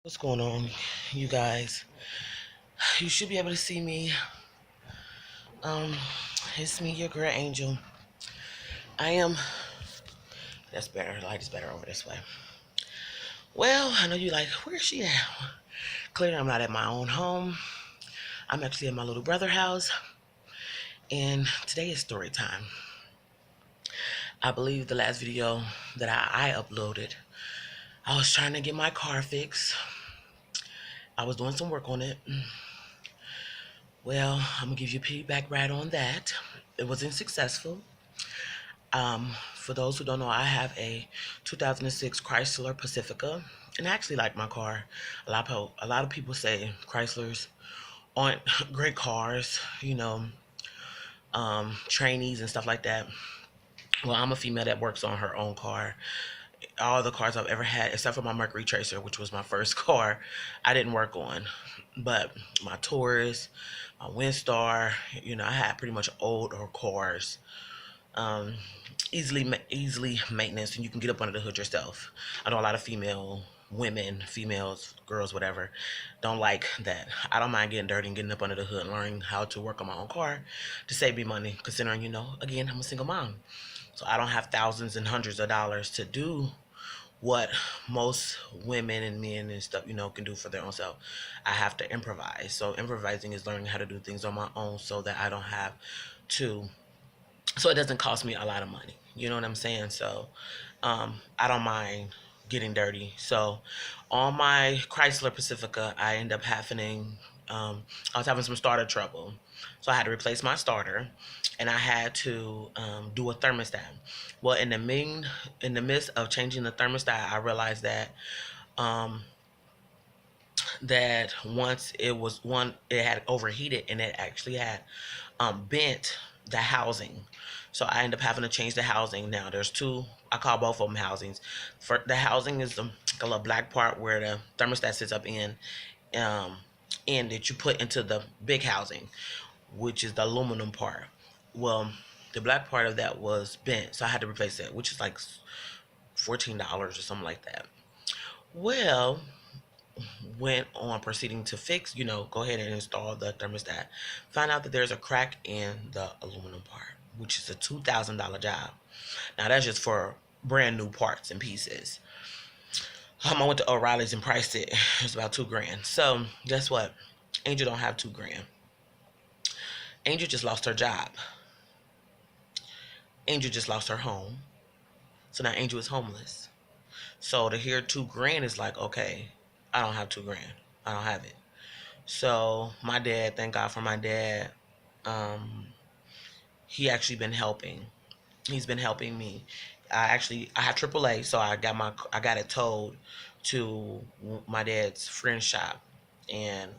What's going on, you guys? You should be able to see me. Um, it's me, your girl Angel. I am. That's better. Light is better over this way. Well, I know you like, where's she at? Clearly, I'm not at my own home. I'm actually at my little brother's house, and today is story time. I believe the last video that I uploaded, I was trying to get my car fixed. I was doing some work on it. Well, I'm gonna give you a feedback right on that. It wasn't successful. For those who don't know, I have a 2006 Chrysler Pacifica, and I actually like my car. A lot of people say Chryslers aren't great cars, trainees and stuff like that. Well, I'm a female that works on her own car. All the cars I've ever had, except for my Mercury Tracer, which was my first car, I didn't work on. But my Taurus, my Windstar, I had pretty much older cars, um, easily maintenance, and you can get up under the hood yourself. I know a lot of females, girls, whatever, don't like that. I don't mind getting dirty and getting up under the hood and learning how to work on my own car to save me money, considering, again, I'm a single mom. So I don't have thousands and hundreds of dollars to do what most women and men and stuff, can do for their own self. I have to improvise. So improvising is learning how to do things on my own so that I don't have to so it doesn't cost me a lot of money. You know what I'm saying? So I don't mind getting dirty. So on my Chrysler Pacifica, I end up I was having some starter trouble. So I had to replace my starter, and I had to do a thermostat. Well, in the midst of changing the thermostat, I realized um, that once it had overheated, and it actually had bent the housing. So I end up having to change the housing. Now there's two, I call both of them housings. For the housing is the little black part where the thermostat sits up um, in that you put into the big housing, which is the aluminum part. Well, the black part of that was bent, so I had to replace it, which is like $14 or something like that. Well, went on proceeding to fix, go ahead and install the thermostat. Find out that there's a crack in the aluminum part, which is a $2,000 job. Now that's just for brand new parts and pieces. I went to O'Reilly's and priced it. It was about $2,000. So guess what? Angel don't have $2,000. Angel just lost her job. Angel just lost her home. So now Angel is homeless. So to hear $2,000 is like, okay, I don't have $2,000. I don't have it. So my dad, thank God for my dad. Um, he actually been helping. He's been helping me. I have AAA, so I got it towed to my dad's friend's shop, and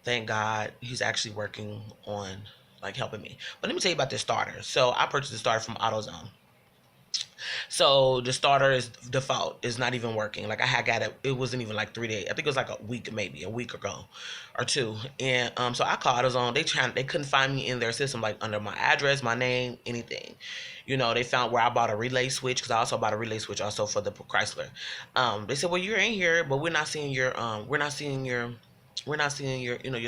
thank God he's actually working on like helping me. But let me tell you about this starter. So I purchased the starter from AutoZone. So the starter is default. It's not even working. Like I had got it. It wasn't even like 3 days. I think it was like a week, maybe a week ago, or two. And so I called AutoZone. They couldn't find me in their system, like under my address, my name, anything. They found where I bought a relay switch, because I also bought a relay switch also for the Chrysler. They said, well, you're in here, but we're not seeing your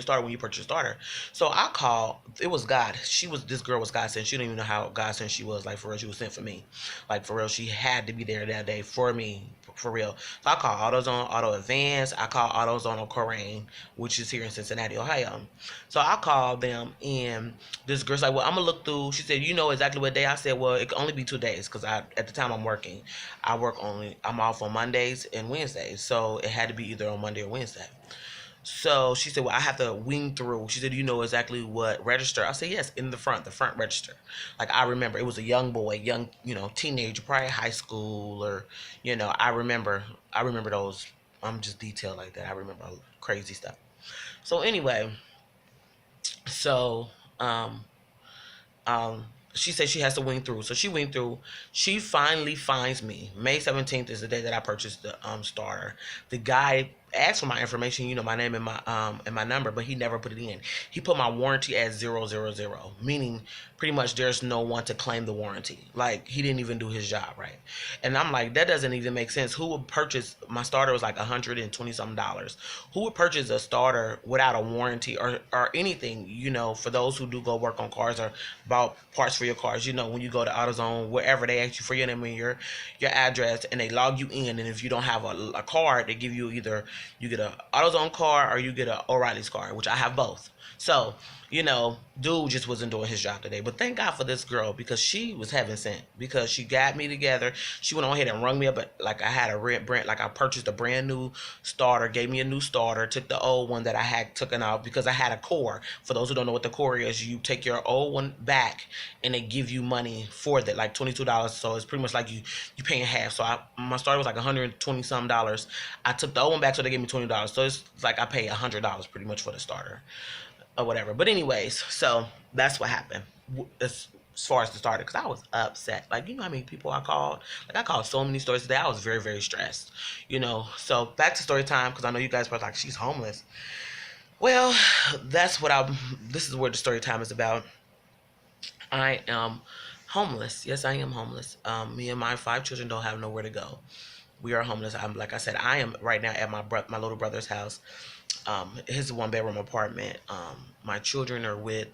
starter when you purchase your starter. So I called. It was God. This girl was God sent. She didn't even know how God sent she was. Like for real, she was sent for me. Like for real, she had to be there that day for me. For real. So I called AutoZone, Auto Advance. I called AutoZone on Corain, which is here in Cincinnati, Ohio. So I called them, and this girl's like, well, I'm gonna look through. She said, you know exactly what day? I said, well, it could only be 2 days, because at the time I'm working. I'm off on Mondays and Wednesdays. So it had to be either on Monday or Wednesday. So she said, well, I have to wing through. She said, you know exactly what register? I said, yes, in the front register. Like, I remember, it was a young boy, teenager, probably high school, or, I remember those. I'm just detailed like that. I remember crazy stuff. So anyway, so, um, she said she has to wing through. So she winged through. She finally finds me. May 17th is the day that I purchased the starter. The guy asked for my information, my name and my number, but he never put it in. He put my warranty as 000, meaning pretty much there's no one to claim the warranty. Like, he didn't even do his job right. And I'm like, that doesn't even make sense. Who would purchase, my starter was like $120 something. Who would purchase a starter without a warranty or anything, for those who do go work on cars or about parts for your cars, when you go to AutoZone, wherever, they ask you for your name and your address, and they log you in, and if you don't have a card, they give you either, you get a AutoZone card or you get a O'Reilly's card, which I have both. So, dude just wasn't doing his job today. But thank God for this girl, because she was heaven sent. Because she got me together. She went on ahead and rung me up. Like, I had a red brand. Like, I purchased a brand new starter. Gave me a new starter. Took the old one that I had taken out because I had a core. For those who don't know what the core is, you take your old one back and they give you money for that, like $22. So it's pretty much like you paying half. So my starter was like $120 something. I took the old one back, so they gave me $20. So it's like I pay $100 pretty much for the starter or whatever. But anyways, so that's what happened as far as the starter, because I was upset. Like, how many people I called? Like, I called so many stores today. I was very, very stressed, So back to story time, because I know you guys were like, she's homeless. Well, this is where the story time is about. I am homeless. Yes, I am homeless. Me and my 5 children don't have nowhere to go. We are homeless. Like I said, I am right now at my little brother's house. His 1-bedroom apartment. My children are with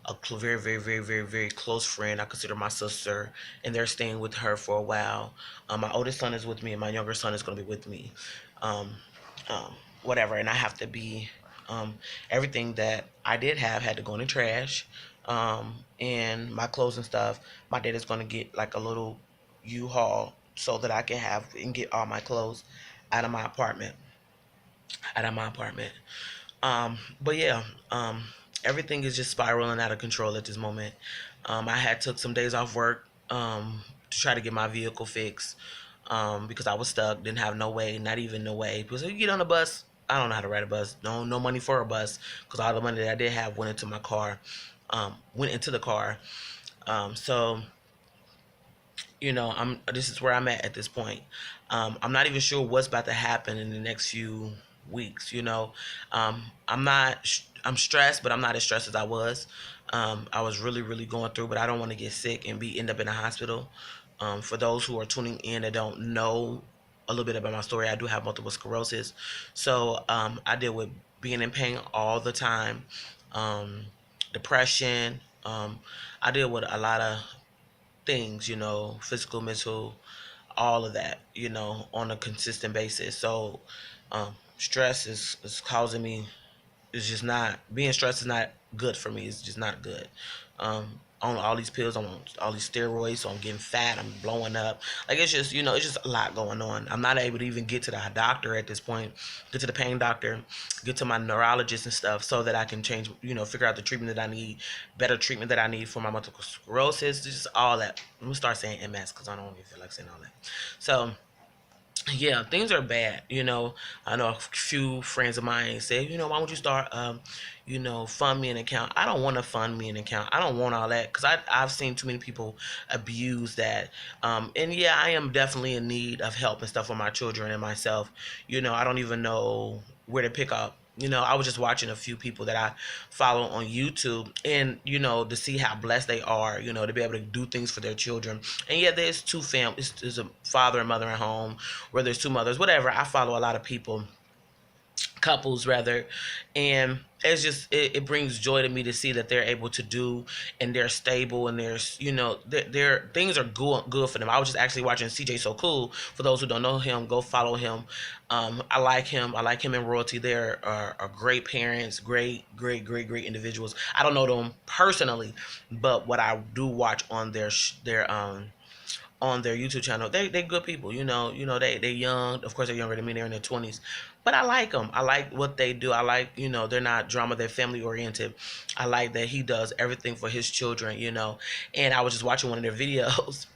a very, very, very, very, very close friend. I consider my sister, and they're staying with her for a while. My oldest son is with me, and my younger son is going to be with me. Um, Whatever, and I have to be. Everything that I did have had to go in the trash. And my clothes and stuff. My dad is going to get like a little U-Haul so that I can have and get all my clothes out of my apartment. Out of my apartment. But yeah, everything is just spiraling out of control at this moment. I had took some days off work to try to get my vehicle fixed because I was stuck, didn't have no way, not even no way. Because if you get on a bus, I don't know how to ride a bus. No money for a bus, because all the money that I did have went into my car, went into the car. So this is where I'm at this point. I'm not even sure what's about to happen in the next few weeks. I'm stressed, but I'm not as stressed as I was. I was really, really going through, but I don't want to get sick and end up in a hospital. For those who are tuning in that don't know a little bit about my story, I do have multiple sclerosis. So I deal with being in pain all the time, depression. I deal with a lot of things, physical, mental, all of that, on a consistent basis. So stress is causing me, it's just not, being stressed is not good for me. It's just not good. On all these pills, I'm on all these steroids, so I'm getting fat, I'm blowing up. Like, it's just, it's just a lot going on. I'm not able to even get to the doctor at this point, get to the pain doctor, get to my neurologist and stuff, so that I can change, figure out the treatment that I need, better treatment that I need for my multiple sclerosis, just all that. I'm going to start saying MS, because I don't even feel like saying all that. So, yeah, things are bad. I know a few friends of mine say, why don't you start, fund me an account? I don't want to fund me an account. I don't want all that, because I've seen too many people abuse that. And yeah, I am definitely in need of help and stuff for my children and myself. I don't even know where to pick up. I was just watching a few people that I follow on YouTube, and, to see how blessed they are, to be able to do things for their children. And yeah, there's two families, there's a father and mother at home, where there's two mothers, whatever. I follow a lot of people, couples rather, and it's just, it brings joy to me to see that they're able to do, and they're stable, and there's, their things are good for them. I was just actually watching CJ So Cool. For those who don't know him, go follow him. I like him in Royalty. They're are great parents, great individuals. I don't know them personally, but what I do watch on their on their YouTube channel, they good people. They young. Of course, they're younger than me. They're in their 20s, but I like them. I like what they do. I like, they're not drama. They're family oriented. I like that he does everything for his children. And I was just watching one of their videos.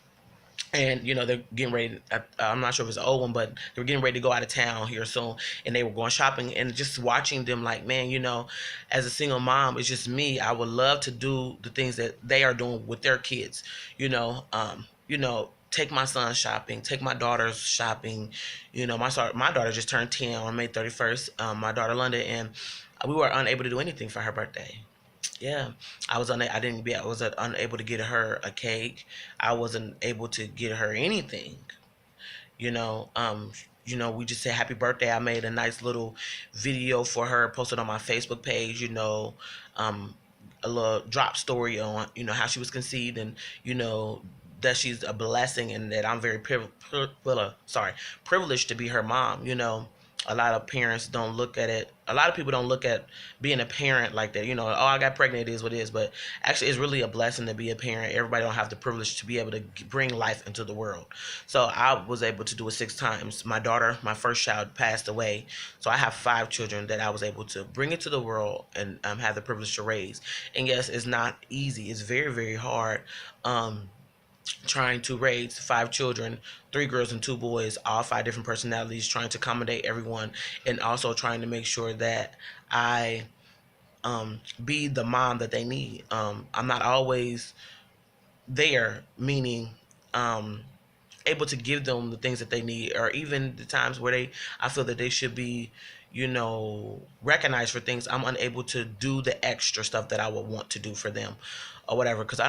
And, they're getting ready. I'm not sure if it's an old one, but they were getting ready to go out of town here soon. And they were going shopping, and just watching them, like, man, as a single mom, it's just me. I would love to do the things that they are doing with their kids, take my son shopping, take my daughter's shopping. My daughter just turned 10 on May 31st. My daughter London, and we were unable to do anything for her birthday. Yeah, I didn't be. I was unable to get her a cake. I wasn't able to get her anything. You know, um, we just said happy birthday. I made a nice little video for her, posted on my Facebook page. Um, a little drop story on how she was conceived, and you know that she's a blessing, and that I'm very privileged to be her mom. A lot of parents don't look at it. A lot of people don't look at being a parent like that. Oh, I got pregnant. It is what it is. But actually, it's really a blessing to be a parent. Everybody don't have the privilege to be able to bring life into the world. So I was able to do it 6 times. My daughter, my first child, passed away. So I have 5 children that I was able to bring into the world and have the privilege to raise. And yes, it's not easy. It's very, very hard. Trying to raise 5 children, 3 girls and 2 boys, all 5 different personalities, trying to accommodate everyone, and also trying to make sure that I be the mom that they need. I'm not always there, meaning able to give them the things that they need, or even the times where I feel that they should be recognized for things. I'm unable to do the extra stuff that I would want to do for them or whatever, because I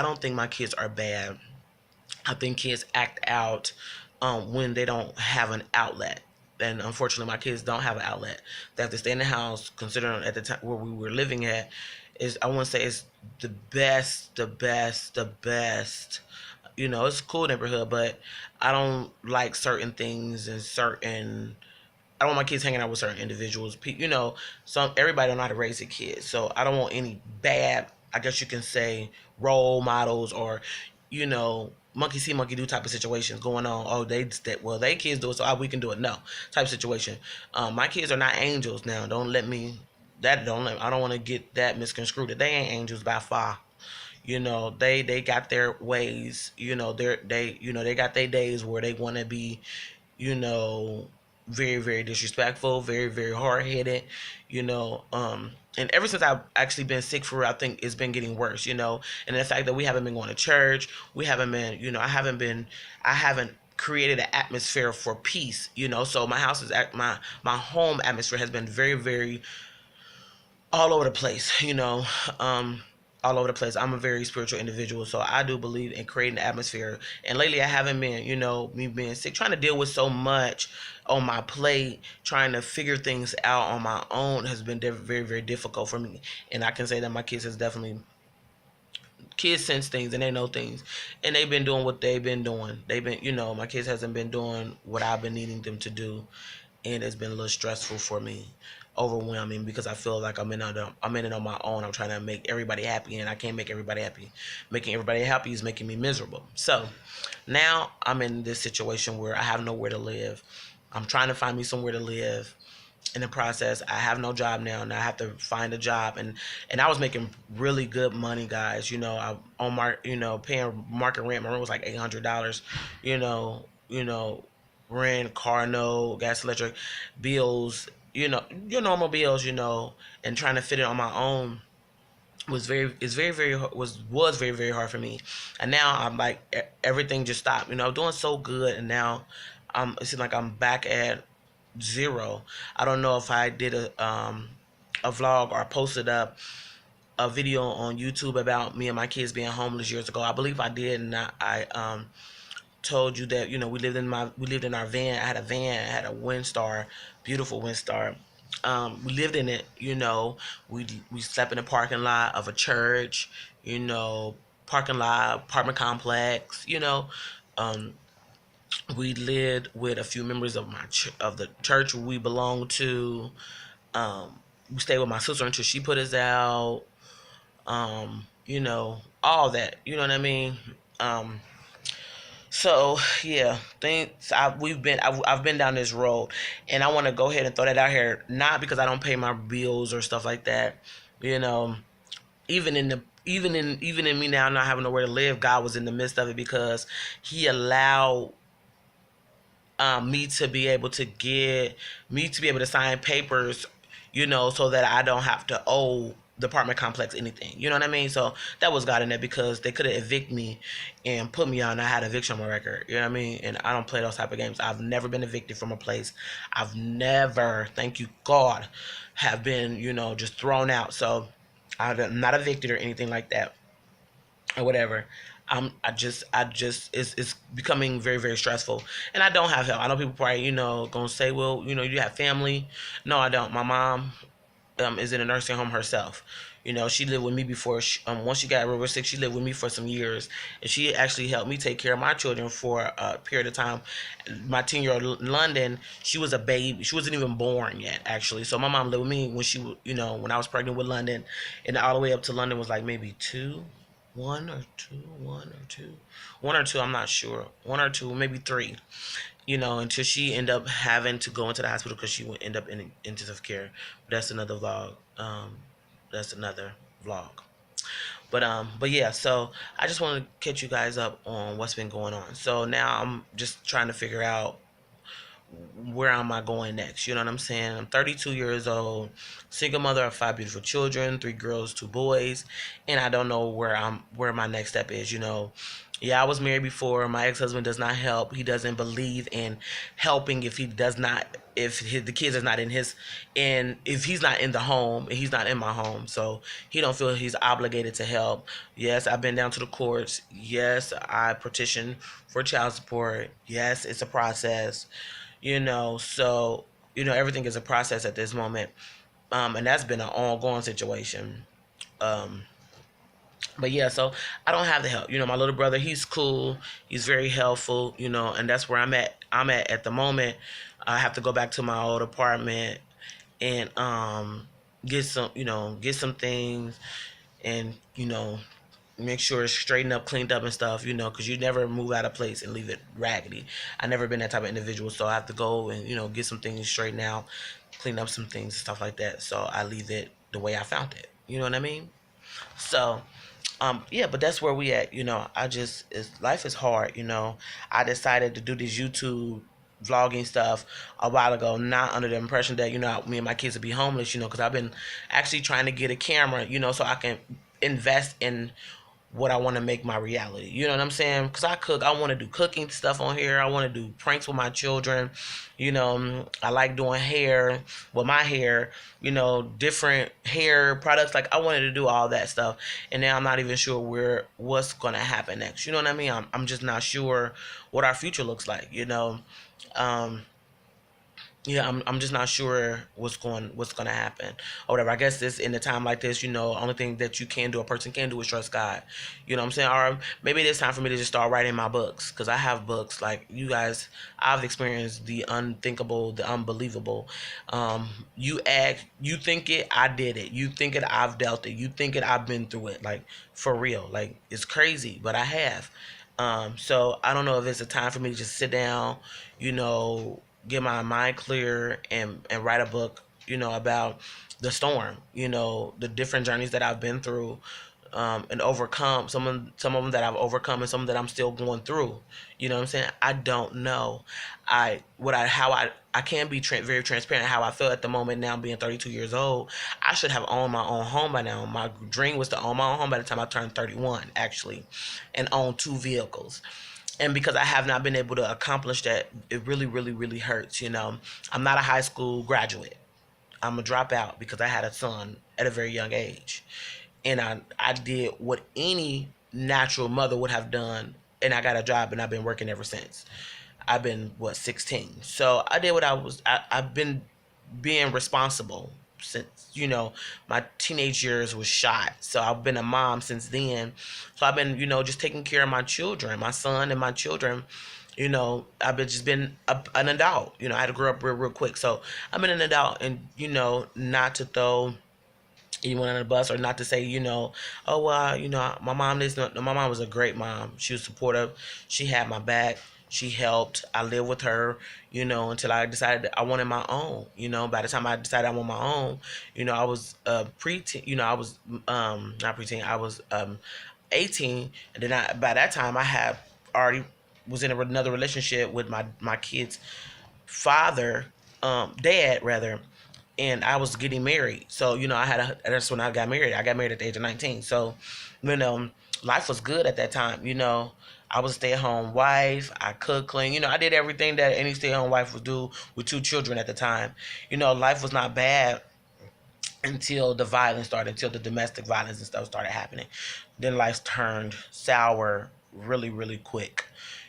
don't think my kids are bad. I think kids act out when they don't have an outlet. And unfortunately, my kids don't have an outlet. They have to stay in the house. Considering at the time where we were living at, I want to say it's the best, the best, the best. It's a cool neighborhood, but I don't like certain things and certain. I don't want my kids hanging out with certain individuals. Everybody don't know how to raise a kid, so I don't want any bad, I guess you can say, role models, or monkey see, monkey do type of situations going on. Oh, they kids do it, so we can do it. No, type of situation. My kids are not angels. Now, don't let me. I don't want to get that misconstrued. That they ain't angels by far. They got their ways. They got their days where they want to be, you know, very, very disrespectful, very, very hard headed, and ever since I've actually been sick for real, I think it's been getting worse, and the fact that we haven't been going to church, we haven't been, I haven't created an atmosphere for peace, so my house my home atmosphere has been very, very all over the place, all over the place. I'm a very spiritual individual, so I do believe in creating an atmosphere. And lately, I haven't been, me being sick, trying to deal with so much on my plate, trying to figure things out on my own has been very, very difficult for me. And I can say that my kids sense things and they know things, and they've been doing what they've been doing. They've been, my kids hasn't been doing what I've been needing them to do, and it's been a little stressful for me, overwhelming, because I feel like I'm in it on my own. I'm trying to make everybody happy, and I can't make everybody happy. Making everybody happy is making me miserable. So now I'm in this situation where I have nowhere to live. I'm trying to find me somewhere to live. In the process, I have no job now, and I have to find a job. And I was making really good money, guys. I paying market rent. My rent was like $800. Rent, car note, gas, electric bills. Your normal bills. And trying to fit it on my own was very, very hard for me. And now I'm like, everything just stopped. I'm doing so good, and now it seems like I'm back at zero. I don't know if I did a vlog or posted up a video on YouTube about me and my kids being homeless years ago. I believe I did, and I told you that we lived in our van. I had a van. I had a Windstar, beautiful Windstar. We lived in it. We slept in the parking lot of a church. Parking lot, apartment complex. We lived with a few members of the church we belonged to. We stayed with my sister until she put us out. All that. You know what I mean? So yeah, I've been down this road, and I want to go ahead and throw that out here. Not because I don't pay my bills or stuff like that. Even in me now not having nowhere to live, God was in the midst of it, because He allowed me to be able to sign papers, so that I don't have to owe the apartment complex, anything. You know what I mean? So that was God in there, because they could have evict me and put me on. I had eviction on my record. You know what I mean? And I don't play those type of games. I've never been evicted from a place. I've never, thank you God, have been, just thrown out. So I'm not evicted or anything like that or whatever. It's becoming very, very stressful, and I don't have help. I know people probably, gonna say, well, you have family. No, I don't. My mom is in a nursing home herself. She lived with me before. Once she got real sick, she lived with me for some years, and she actually helped me take care of my children for a period of time. My 10-year-old London, she was a baby. She wasn't even born yet, actually. So my mom lived with me when when I was pregnant with London, and all the way up to London was like maybe two. One or two, I'm not sure. One or two, maybe three, until she ended up having to go into the hospital because she would end up in intensive care. But that's another vlog. That's another vlog. But yeah, so I just want to catch you guys up on what's been going on. So now I'm just trying to figure out where am I going next? You know what I'm saying? I'm 32 years old, single mother of 5 beautiful children, 3 girls, 2 boys, and I don't know where my next step is. Yeah, I was married before. My ex-husband does not help. He doesn't believe in helping if he does not, the kids is not if he's not in the home, he's not in my home. So he don't feel he's obligated to help. Yes, I've been down to the courts. Yes, I petitioned for child support. Yes, it's a process. So everything is a process at this moment. And that's been an ongoing situation. But yeah, so I don't have the help. My little brother, he's cool. He's very helpful, and that's where I'm at the moment. I have to go back to my old apartment and get some things, and make sure it's straightened up, cleaned up and stuff, because you never move out of place and leave it raggedy. I never been that type of individual, so I have to go and get some things straightened out, clean up some things and stuff like that. So I leave it the way I found it. You know what I mean? So yeah, but that's where we at. Life is hard. I decided to do this YouTube vlogging stuff a while ago, not under the impression that me and my kids would be homeless, because I've been actually trying to get a camera, so I can invest in what I want to make my reality. You know what I'm saying? Because I cook. I want to do cooking stuff on here. I want to do pranks with my children. I like doing hair with my hair, different hair products. Like, I wanted to do all that stuff. And now I'm not even sure what's going to happen next. You know what I mean? I'm just not sure what our future looks like, Um, yeah, I'm just not sure what's gonna happen or whatever. I guess this in a time like this, only thing that a person can do is trust God. You know what I'm saying? Or maybe it's time for me to just start writing my books, because I have books like you guys. I've experienced the unthinkable, the unbelievable. You think it, I did it. You think it, I've dealt it. You think it, I've been through it. Like, for real. Like, it's crazy, but I have. So I don't know if it's a time for me to just sit down, you know, get my mind clear and write a book, about the storm, the different journeys that I've been through, and overcome some of them that I've overcome and some that I'm still going through. You know what I'm saying? I don't know. I can be very transparent how I feel at the moment now, being 32 years old. I should have owned my own home by now. My dream was to own my own home by the time I turned 31, actually, and own 2 vehicles. And because I have not been able to accomplish that, it really, really, really hurts. I'm not a high school graduate. I'm a dropout because I had a son at a very young age. And I did what any natural mother would have done, and I got a job, and I've been working ever since. I've been, 16. So I did what I've been being responsible since, my teenage years was shot. So I've been a mom since then. So I've been, just taking care of my children, my son and my children. I've been an adult. I had to grow up real, real quick. So I've been an adult, and, not to throw anyone on the bus, or not to say, oh, well, my mom is not. My mom was a great mom. She was supportive. She had my back. She helped. I lived with her, until I decided that I wanted my own. By the time I decided I want my own, I was preteen. I was not preteen. I was 18, and then by that time I had already was in another relationship with my kid's father, dad rather. and I was getting married. So, that's when I got married. I got married at the age of 19. So, you know, life was good at that time. I was a stay-at-home wife. I cooked, clean. I did everything that any stay-at-home wife would do with two children at the time. Life was not bad until the violence started, until the domestic violence and stuff started happening. Then life turned sour really, really quick.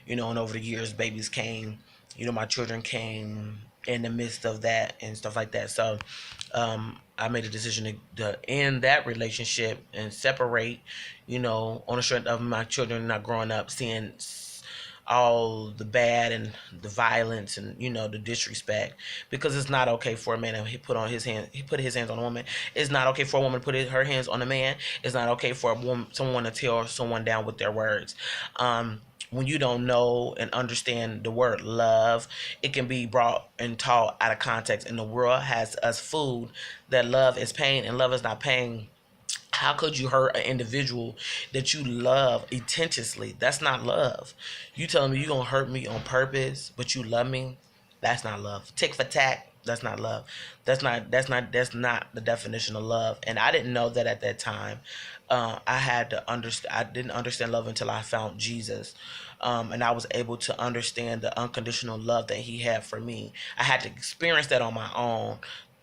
And over the years, babies came. My children came in the midst of that and stuff like that. So I made a decision to end that relationship and separate, on the strength of my children not growing up seeing all the bad and the violence and the disrespect, because it's not okay for a man to put his hands on a woman. It's not okay for a woman to put her hands on a man. It's not okay for someone to tear someone down with their words. When you don't know and understand the word love, it can be brought and taught out of context, and the world has us fooled that love is pain and love is not pain. How could you hurt an individual that you love intensely? That's not love. You telling me you gonna hurt me on purpose, but you love me? That's not love. Tick for tack. That's not love. That's not the definition of love. And I didn't know that at that time. I had to understand. I didn't understand love until I found Jesus. And I was able to understand the unconditional love that He had for me. I had to experience that on my own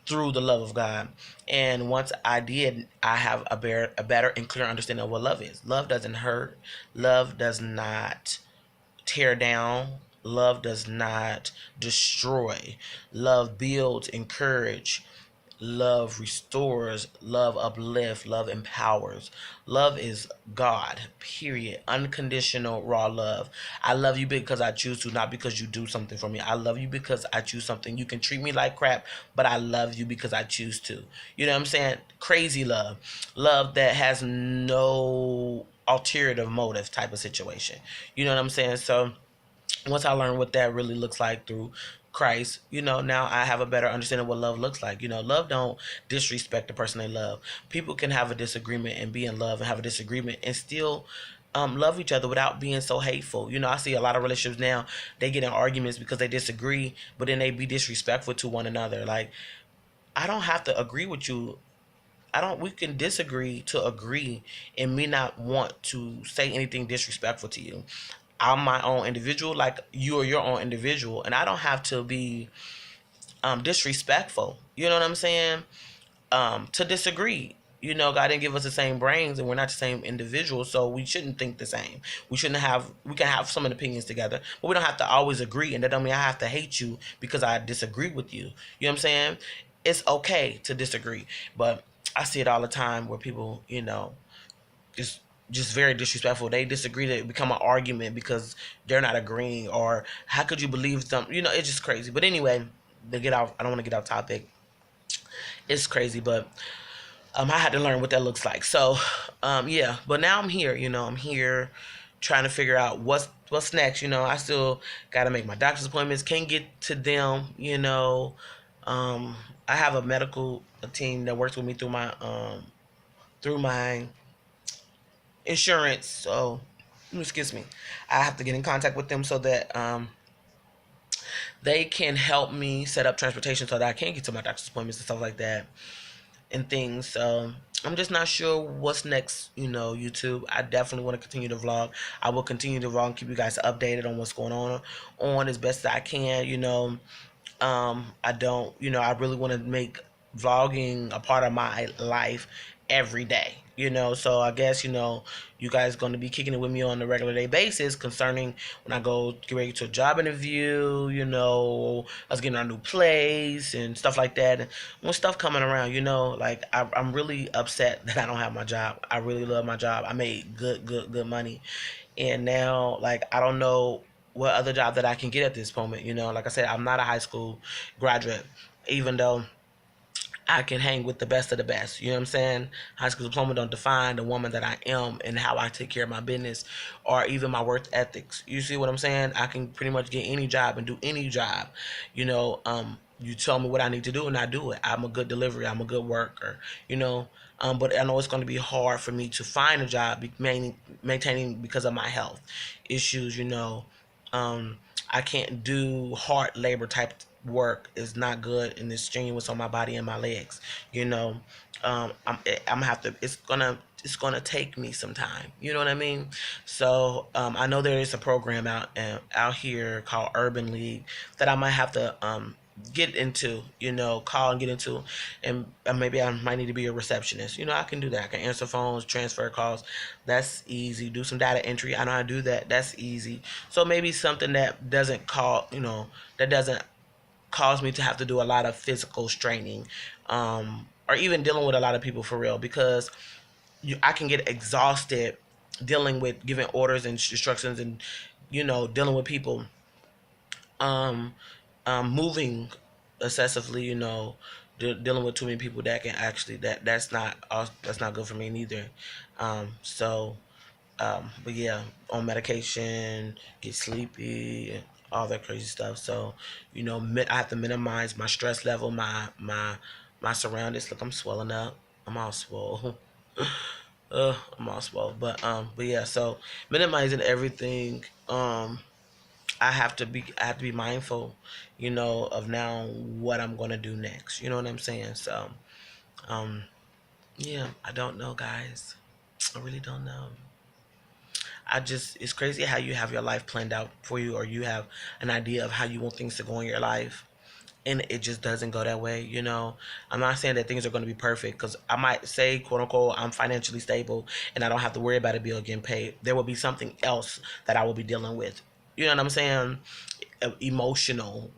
through the love of God. And once I did, I have a better and clear understanding of what love is. Love doesn't hurt. Love does not tear down. Love does not destroy. Love builds, encourage. Love restores. Love uplifts. Love empowers. Love is God, period. Unconditional, raw love. I love you because I choose to, not because you do something for me. I love you because I choose something. You can treat me like crap, but I love you because I choose to. You know what I'm saying? Crazy love. Love that has no alternative motive type of situation. You know what I'm saying? So once I learned what that really looks like through Christ, now I have a better understanding of what love looks like. Love don't disrespect the person they love. People can have a disagreement and be in love and have a disagreement and still love each other without being so hateful. I see a lot of relationships now, they get in arguments because they disagree, but then they be disrespectful to one another. Like, I don't have to agree with you. We can disagree to agree and me not want to say anything disrespectful to you. I'm my own individual, like you are your own individual, and I don't have to be disrespectful. You know what I'm saying? To disagree. God didn't give us the same brains, and we're not the same individuals, so we shouldn't think the same. We can have some opinions together, but we don't have to always agree, and that don't mean I have to hate you because I disagree with you. You know what I'm saying? It's okay to disagree, but I see it all the time where people, just very disrespectful. They disagree, to become an argument because they're not agreeing, or how could you believe them? It's just crazy. But anyway, I don't want to get off topic. It's crazy, but I had to learn what that looks like. So yeah, but now I'm here. I'm here trying to figure out what's next. I still got to make my doctor's appointments. Can't get to them. I have a medical team that works with me through my insurance. So excuse me, I have to get in contact with them so that they can help me set up transportation so that I can get to my doctor's appointments and stuff like that and things. So I'm just not sure what's next. YouTube, I definitely want to continue to vlog. I will continue to vlog and keep you guys updated on what's going on as best as I can. I don't, I really want to make vlogging a part of my life every day, so I guess, you guys going to be kicking it with me on a regular day basis concerning when I go get ready to a job interview, us getting our new place and stuff like that. And when stuff coming around, like I'm really upset that I don't have my job. I really love my job. I made good money. And now, like, I don't know what other job that I can get at this moment. Like I said, I'm not a high school graduate, even though I can hang with the best of the best. You know what I'm saying? High school diploma don't define the woman that I am and how I take care of my business or even my work ethics. You see what I'm saying? I can pretty much get any job and do any job. You tell me what I need to do and I do it. I'm a good delivery. I'm a good worker. But I know it's going to be hard for me to find a job maintaining because of my health issues. I can't do hard labor type work is not good and it's strenuous on my body and my legs. You know, I'm gonna have to. It's gonna take me some time. You know what I mean? So I know there is a program out here called Urban League that I might have to get into. You know, call and get into, and maybe I might need to be a receptionist. You know, I can do that. I can answer phones, transfer calls. That's easy. Do some data entry. I know how to do that. That's easy. So maybe something that doesn't call. You know, that doesn't cause me to have to do a lot of physical straining, or even dealing with a lot of people for real, because I can get exhausted dealing with giving orders and instructions, and dealing with people, um, moving excessively, dealing with too many people that can actually that's not good for me neither. So but yeah, on medication, get sleepy, all that crazy stuff. So, I have to minimize my stress level, my surroundings. Look, I'm swelling up. I'm all swole. I'm all swole. But yeah. So minimizing everything. I have to be mindful, of now what I'm gonna do next. You know what I'm saying? So, um, yeah. I don't know, guys. I really don't know. It's crazy how you have your life planned out for you, or you have an idea of how you want things to go in your life, and it just doesn't go that way. I'm not saying that things are going to be perfect, because I might say, quote unquote, I'm financially stable and I don't have to worry about a bill getting paid. There will be something else that I will be dealing with. You know what I'm saying? Emotional,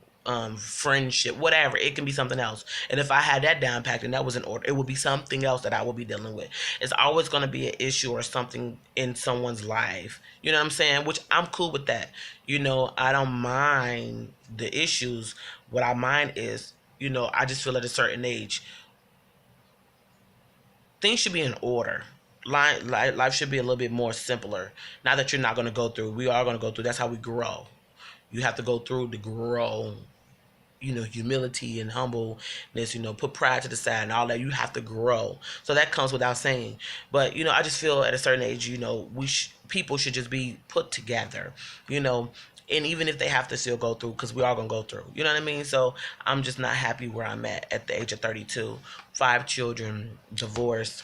friendship, whatever. It can be something else. And if I had that down packed and that was in order, it would be something else that I will be dealing with. It's always going to be an issue or something in someone's life. You know what I'm saying? Which I'm cool with that. I don't mind the issues. What I mind is, I just feel at a certain age, things should be in order. Life should be a little bit more simpler. Now that you're not going to go through, we are going to go through. That's how we grow. You have to go through to grow. Humility and humbleness, put pride to the side and all that. You have to grow. So that comes without saying. But, I just feel at a certain age, people should just be put together, and even if they have to still go through, because we are going to go through, you know what I mean? So I'm just not happy where I'm at the age of 32, 5 children, divorced,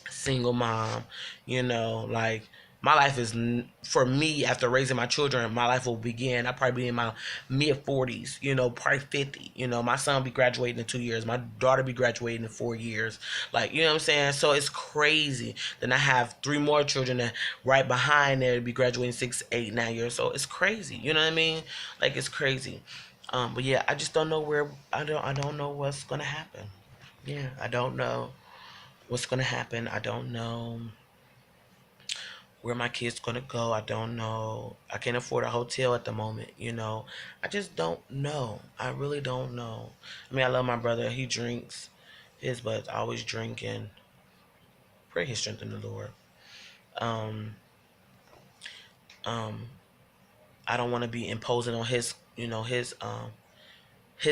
single mom, like my life is, for me, after raising my children, my life will begin. I'll probably be in my mid 40s, probably 50. My son will be graduating in 2 years. My daughter be graduating in 4 years. Like, you know what I'm saying? So it's crazy. Then I have 3 more children that right behind there to be graduating 6, 8, 9 years. So it's crazy. You know what I mean? Like, it's crazy. But yeah, I just don't know I don't know what's gonna happen. Yeah, I don't know what's gonna happen. I don't know where my kids gonna go. I don't know. I can't afford a hotel at the moment. I just don't know. I really don't know. I mean, I love my brother. He drinks. His butt's always drinking. Pray his strength in the Lord. Um, um, I don't want to be imposing on his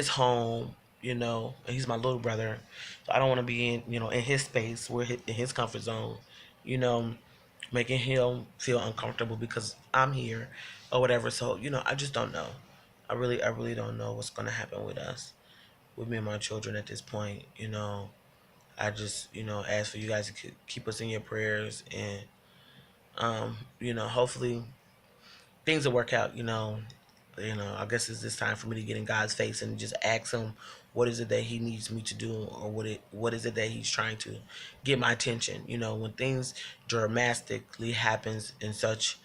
home. And he's my little brother, so I don't want to be in his space, where in his comfort zone. You know, making him feel uncomfortable because I'm here or whatever. So, I just don't know. I really don't know what's gonna happen with us, with me and my children at this point. I just, ask for you guys to keep us in your prayers, and hopefully things will work out. I guess it's this time for me to get in God's face and just ask him what is it that he needs me to do, or what is it that he's trying to get my attention. When things dramatically happens in such,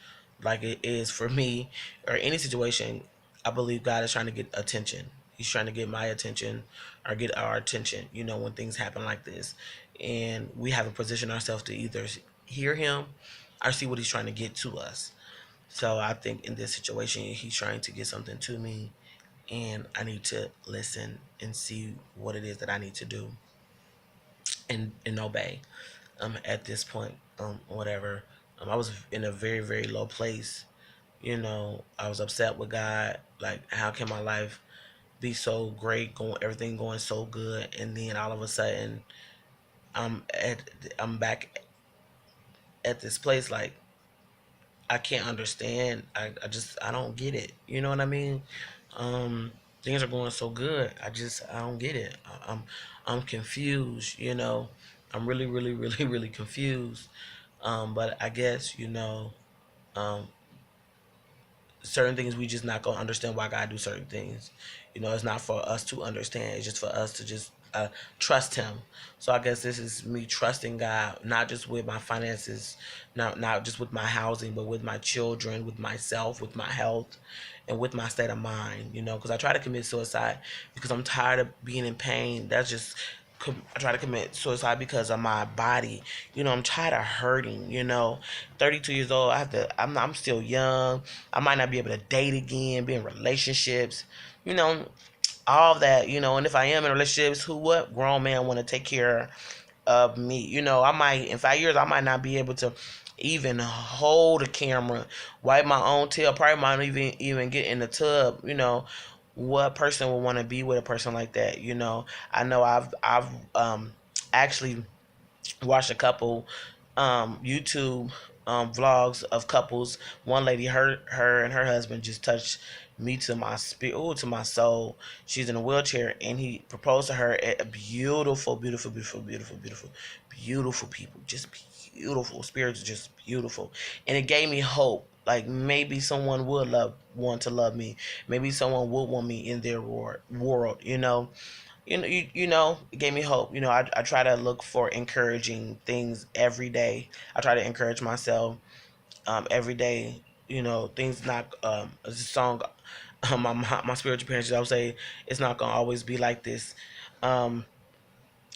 like it is for me, or any situation, I believe God is trying to get attention. He's trying to get my attention, or get our attention, when things happen like this. And we have to position ourselves to either hear him or see what he's trying to get to us. So I think in this situation, he's trying to get something to me, and I need to listen and see what it is that I need to do, and obey. At this point, whatever. I was in a very, very low place. I was upset with God. Like, how can my life be so great, everything going so good, and then all of a sudden, I'm at I'm back at this place, like, I can't understand. I don't get it. You know what I mean? Um, things are going so good. I don't get it. I'm confused. I'm really really really really confused. But I guess um, certain things we just not gonna understand why God do certain things. It's not for us to understand. It's just for us to just trust Him. So I guess this is me trusting God, not just with my finances, not just with my housing, but with my children, with myself, with my health, and with my state of mind. Because I try to commit suicide because I'm tired of being in pain. That's just I try to commit suicide because of my body. I'm tired of hurting. 32 years old. I'm still young. I might not be able to date again, be in relationships. You know, all of that. And if I am in relationships, what grown man want to take care of me? I might in 5 years I might not be able to even hold a camera, wipe my own tail. Probably might even get in the tub. What person would want to be with a person like that? I know I've actually watched a couple YouTube vlogs of couples. One lady, her and her husband just touched me to my spirit, to my soul. She's in a wheelchair, and he proposed to her. A beautiful, beautiful, beautiful, beautiful, beautiful, beautiful people, just beautiful spirits, just beautiful, and it gave me hope. Like maybe someone would want to love me. Maybe someone would want me in their world. It gave me hope. I try to look for encouraging things every day. I try to encourage myself every day. Things not a song. My spiritual parents, I would say, it's not gonna always be like this, and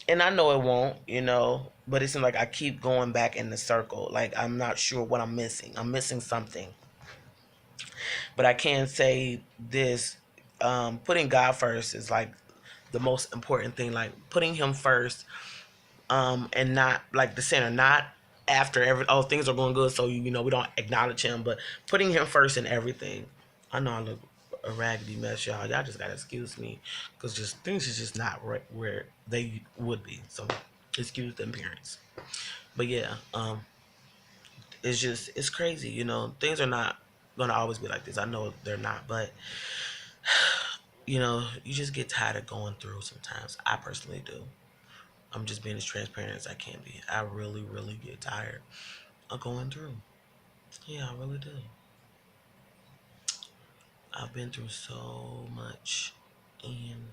I know it won't. But it seems like I keep going back in the circle. Like I'm not sure what I'm missing. I'm missing something, but I can say this: putting God first is like the most important thing. Like putting Him first, and not like the center, not after things are going good, so we don't acknowledge Him, but putting Him first in everything. I know I look a raggedy mess, y'all. Y'all just gotta excuse me, cause just things is just not right where they would be. So excuse the appearance. But yeah, it's crazy. Things are not gonna always be like this. I know they're not, but you just get tired of going through sometimes. I personally do. I'm just being as transparent as I can be. I really, really get tired of going through. Yeah, I really do. I've been through so much, and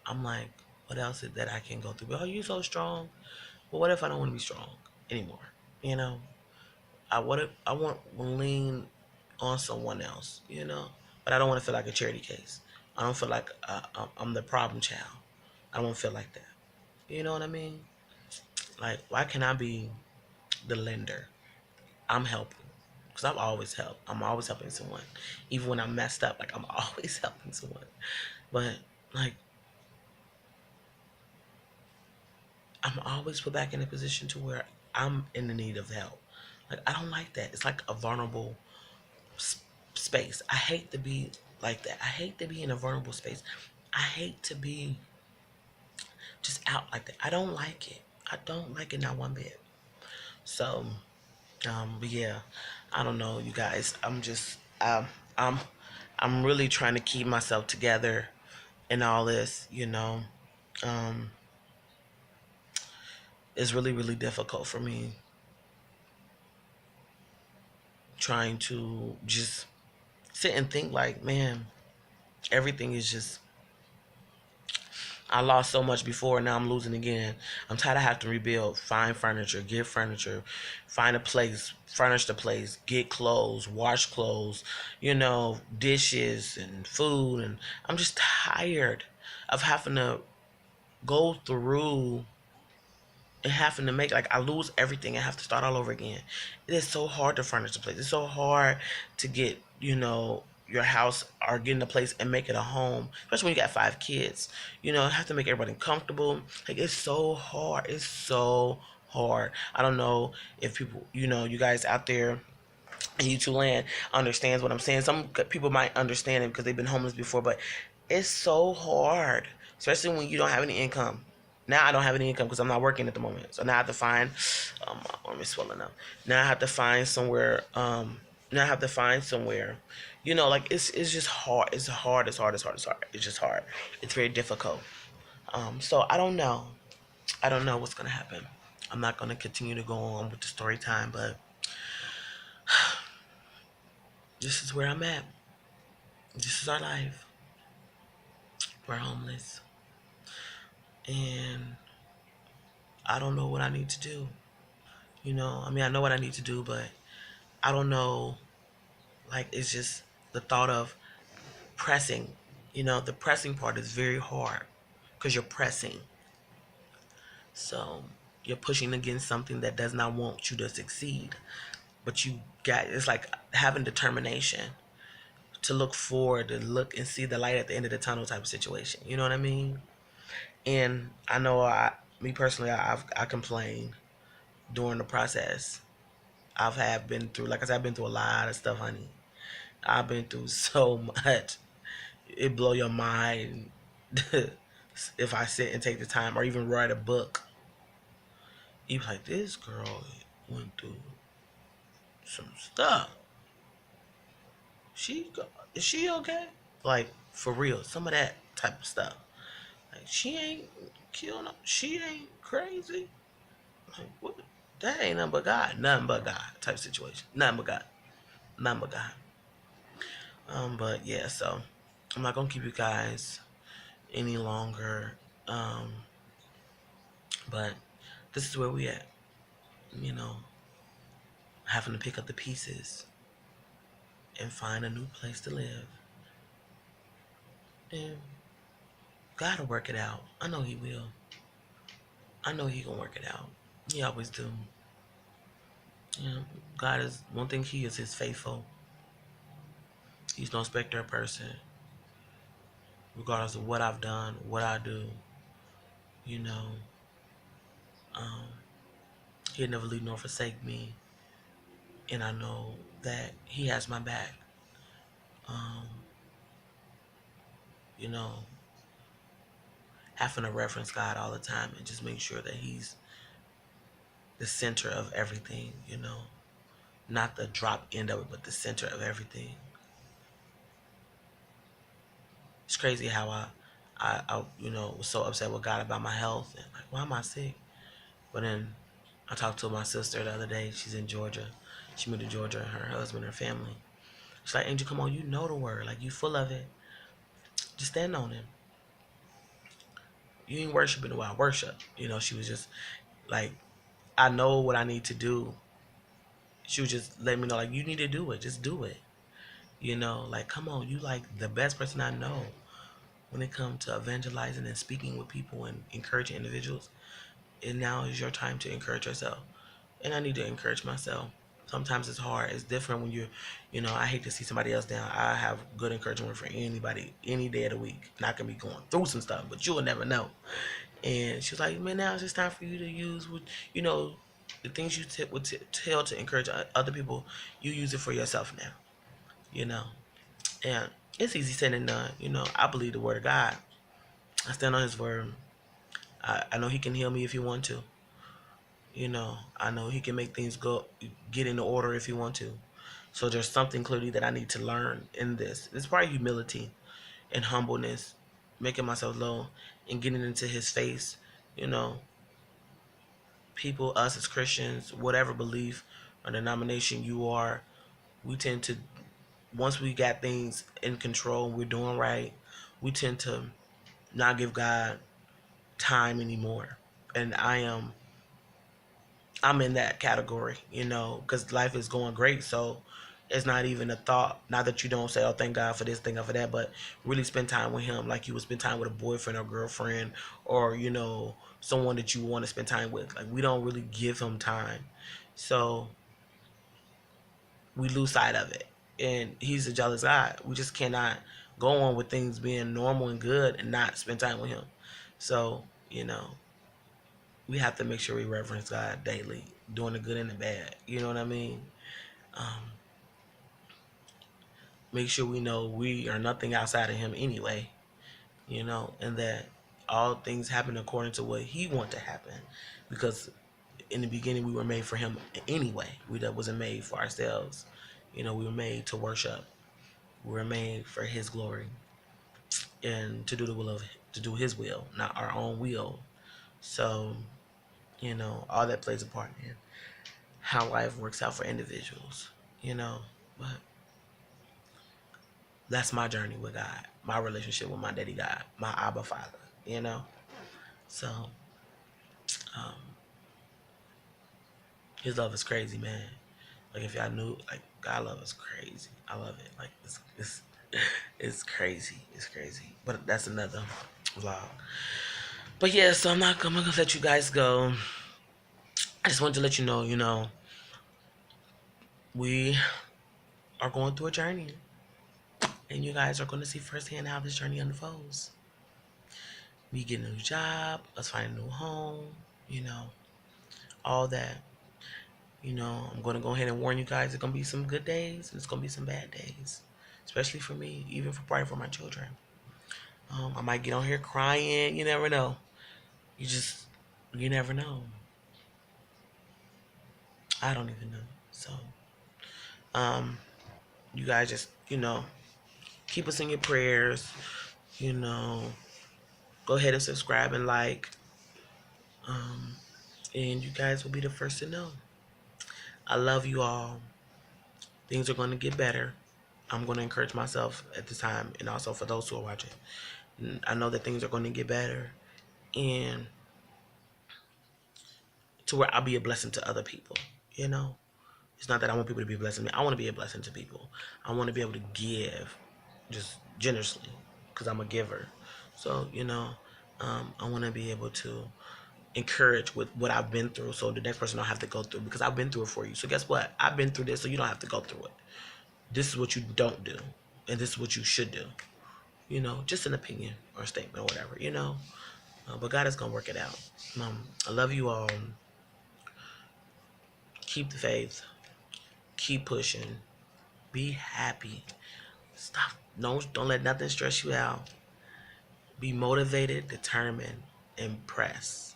I'm like, what else is that I can go through? Oh, you so strong. But what if I don't want to be strong anymore? You know, I want to lean on someone else. But I don't want to feel like a charity case. I don't feel like I'm the problem child. I don't feel like that. You know what I mean? Like, why can I be the lender? I'm helping. Because I've always helped. I'm always helping someone. Even when I'm messed up, like, I'm always helping someone. But, like, I'm always put back in a position to where I'm in the need of help. Like, I don't like that. It's like a vulnerable space. I hate to be like that. I hate to be in a vulnerable space. I hate to be just out like that. I don't like it. I don't like it not one bit. So, but yeah, I don't know, you guys. I'm I'm really trying to keep myself together in all this. Um, it's really really difficult for me trying to just sit and think like, man, everything is just. I lost so much before, now I'm losing again. I'm tired of having to rebuild, find furniture, get furniture, find a place, furnish the place, get clothes, wash clothes, dishes and food. And I'm just tired of having to go through and having to make, like, I lose everything and have to start all over again. It is so hard to furnish the place. It's so hard to get, your house or getting a place and make it a home, especially when you got 5 kids. Have to make everybody comfortable. Like, it's so hard. It's so hard. I don't know if people, you guys out there in YouTube land understands what I'm saying. Some people might understand it because they've been homeless before, but it's so hard, especially when you don't have any income. Now I don't have any income because I'm not working at the moment. So now I have to find, my arm is swelling up. Now I have to find somewhere. And I have to find somewhere, like it's just hard. It's hard. It's hard. It's hard. It's hard. It's just hard. It's very difficult. So I don't know. I don't know what's gonna happen. I'm not gonna continue to go on with the story time, but this is where I'm at. This is our life. We're homeless, and I don't know what I need to do. I mean, I know what I need to do, but I don't know. Like, it's just the thought of pressing. The pressing part is very hard because you're pressing. So you're pushing against something that does not want you to succeed. But it's like having determination to look forward, to look and see the light at the end of the tunnel type of situation. You know what I mean? And I know me personally, I complain during the process. Been through, like I said, I've been through a lot of stuff, honey. I've been through so much. It blow your mind if I sit and take the time or even write a book. You be like, this girl went through some stuff. Is she okay? Like, for real, some of that type of stuff. Like, she ain't killing. She ain't crazy. Like, what? That ain't nothing but God. Nothing but God type situation. Nothing but God. Nothing but God. But yeah, so I'm not gonna keep you guys any longer. Um, but this is where we at. You know, having to pick up the pieces and find a new place to live. And God will work it out. I know He will. I know He gonna work it out. He always do. God is one thing. He is faithful. He's no respecter of person. Regardless of what I've done, what I do, you know, um, He'll never leave nor forsake me. And I know that He has my back. Um, you know, having to reference God all the time and just make sure that He's the center of everything, not the drop end of it, but the center of everything. It's crazy how I was so upset with God about my health and like, why am I sick? But then I talked to my sister the other day. She's in Georgia. She moved to Georgia, her husband, her family. She's like, Angel, come on, you know the word. Like, you full of it. Just stand on it. You ain't worshiping the way I worship. She was just like, I know what I need to do. She was just letting me know, like, you need to do it. Just do it. Like, come on, you like the best person I know when it comes to evangelizing and speaking with people and encouraging individuals. And now is your time to encourage yourself. And I need to encourage myself. Sometimes it's hard. It's different when I hate to see somebody else down. I have good encouragement for anybody, any day of the week. And I can be going through some stuff, but you'll never know. And she was like, man, now it's just time for you to use the things you would tell to encourage other people. You use it for yourself now, you know. And it's easy said than done. I believe the word of God. I stand on His word. I know He can heal me if He want to. I know He can make things get into order if He want to. So there's something clearly that I need to learn in this. It's probably humility and humbleness, making myself low and getting into His face. You know, People, us as Christians, whatever belief or denomination you are, we tend to, once we got things in control and we're doing right, we tend to not give God time anymore. And I'm in that category, because life is going great. So it's not even a thought. Not that you don't say, oh, thank God for this, thank God for that, but really spend time with Him like you would spend time with a boyfriend or girlfriend or, someone that you want to spend time with. Like, we don't really give Him time. So we lose sight of it. And He's a jealous God. We just cannot go on with things being normal and good and not spend time with Him. So, we have to make sure we reverence God daily, doing the good and the bad. You know what I mean? Um, Make sure we know we are nothing outside of Him anyway, and that all things happen according to what He wants to happen. Because in the beginning, we were made for Him anyway. We wasn't made for ourselves. We were made to worship. We were made for His glory and to do to do His will, not our own will. So, all that plays a part in how life works out for individuals. But that's my journey with God, my relationship with my daddy God, my Abba Father. So, um, His love is crazy, man. Like if y'all knew, like God love is crazy. I love it. Like it's crazy. It's crazy. But that's another vlog. But yeah, so I'm gonna let you guys go. I just wanted to let you know, we are going through a journey, and you guys are going to see firsthand how this journey unfolds. Me getting a new job, us finding a new home, all that. I'm going to go ahead and warn you guys. It's going to be some good days, and it's going to be some bad days, especially for me, even probably for my children. I might get on here crying. You never know. You never know. I don't even know. So, um, you guys just, keep us in your prayers. You know, go ahead and subscribe and like. Um, and you guys will be the first to know. I love you all. Things are going to get better. I'm going to encourage myself at the time, and also for those who are watching. I know that things are going to get better, and to where I'll be a blessing to other people. It's not that I want people to be a blessing to me. I want to be a blessing to people. I want to be able to give just generously because I'm a giver. So, I want to be able to encourage with what I've been through so the next person don't have to go through, because I've been through it for you. So guess what? I've been through this so you don't have to go through it. This is what you don't do, and this is what you should do. Just an opinion or a statement or whatever, but God is going to work it out. I love you all. Keep the faith. Keep pushing. Be happy. Stop. No, don't let nothing stress you out. Be motivated, determined, and press.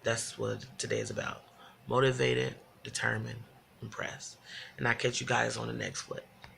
That's what today is about. Motivated, determined, and press. And I'll catch you guys on the next flip.